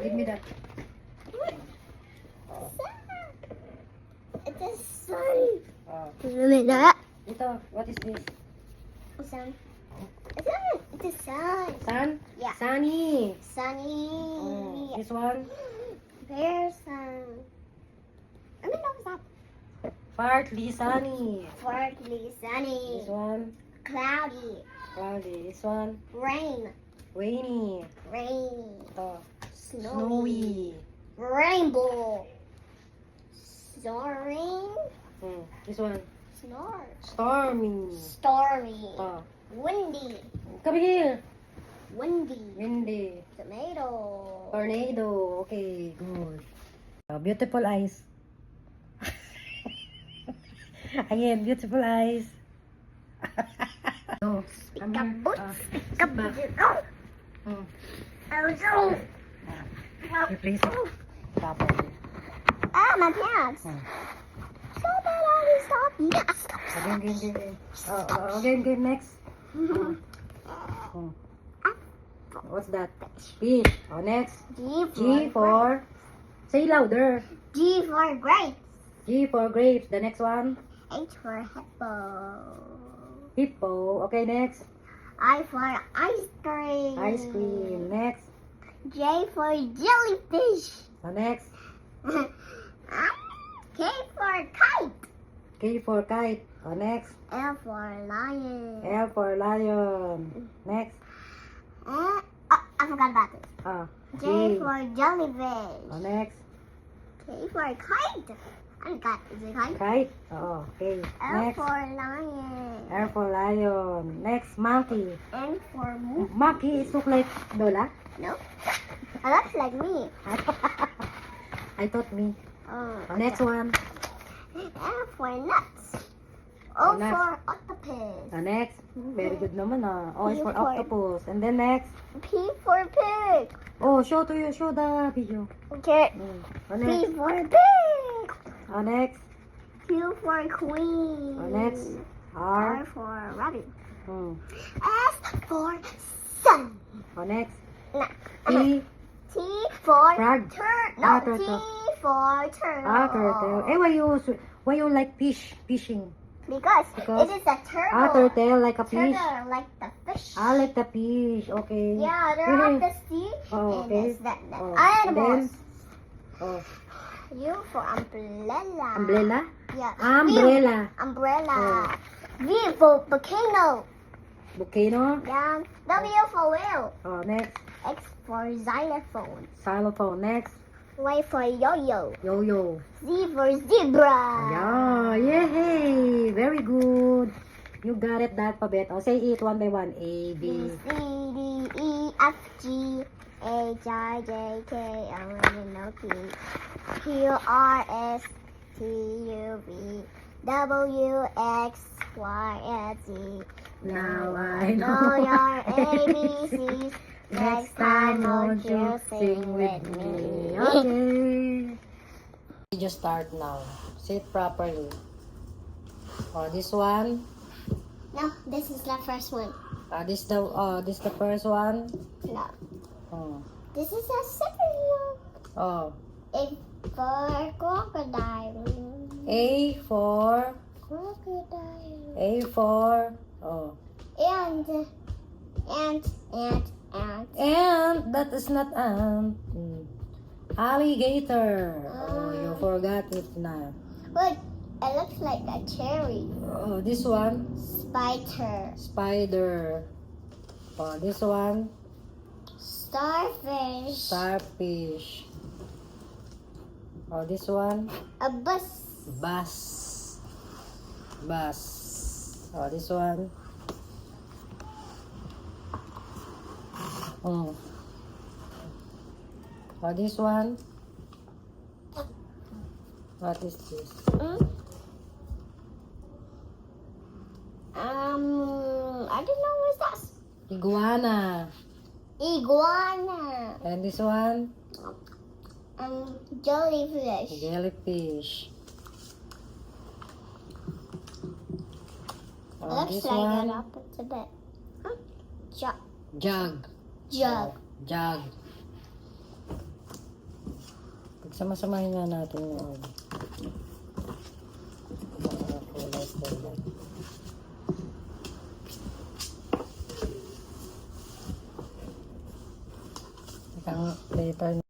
Give me that. It's a sun. Uh, It's ito, what is this? a sun. It's a sun. Sun? Yeah. Sunny. Sunny. This one? There's sun. I mean, what was that? Partly sunny. Partly sunny. This one? Cloudy. Cloudy. This one? Rain. Rainy. Rain. Ito, Snowy. snowy. Rainbow. Snoring. This one? Snore. Stormy. Stormy. Ito. Windy. Come here. Windy. Windy. Tomato. Tornado. Okay, good. Beautiful eyes. Again, beautiful eyes. No. I'm here. Kaboot. Hmm. Oh, Replace it. Properly. ah, my pants. Hmm. So bad, I will stop you. Stop. Again. Again, next. Hmm. What's that? Fish. Oh, next. G for... Say louder. G for grapes. G for grapes. The next one. H for hippo. Hippo. Okay, next. I for ice cream. Ice cream. Next. J for jellyfish. The next. K for kite. K for kite. Oh, next. L for lion. L for lion. Next. I forgot about this. J J. for jellyfish. Oh, next. K for kite. I forgot. Is it kite? Kite. Oh, okay. L Next. for lion. L for lion. Next. Monkey. N for moon. Monkey is look like Lola. No. It looks like me. I thought me. Oh, Next one. N for nuts. O Nuts. for octopus. Next. Very good naman O is P for for- octopus. And then next. P for pig. Oh, show to you. Show the video. Okay. Oh, P next. for pig. Oh, next. Q for queen. Oh, next. R R. for rabbit. Hmm. S for sun. Oh, next. No. T. T for Frog. turtle. Ah, No, T turtle. for turtle. Turtle. Why you like fishing? Because Because- it is a turtle. Turtle like a fish. Turtle like the fish. I like the fish. Okay. Yeah, they're at the sea. Oh, and okay. it's that Oh, animals. Oh, U for umbrella. umbrella? Yeah. Umbrella. V, umbrella. Oh. V for volcano. Volcano. Yeah. W for whale. Oh, next. X for xylophone. Xylophone. Next. Y for yo-yo. Yo-yo. Z for zebra. Yeah. Yay. Very good. You got it, the alphabet. Oh, say it one by one. A, B, B. C, D, E, F, G, H, I, J, K, L, M, N, O, P, Q, R, S, T, U, V, W, X, Y, and Z. Now I Know know. your ABCs. Next time, won't you sing with me? Okay. You just start now. Sit properly. Oh, this one. No, this is the first one. This the first one. No, Oh. this is the second one. Oh. A for crocodile. A for Crocodile. oh. And And that is not ant. Alligator. Oh, you forgot it now. Look, it looks like a cherry. Oh, this one. Spider. Spider. Oh, this one. Starfish. Starfish. Oh, this one. A bus. Bus. Bus. Oh, this one. Oh. Oh, this one. What is this? I don't know what's that. Iguana. Iguana. And this one? Jellyfish. Jellyfish. Oh, Looks this like an one? alphabet. Jug. Jug. Jug. Jug. Pagsama-samahin nga natin yung mga kulay-kulay. Ang paper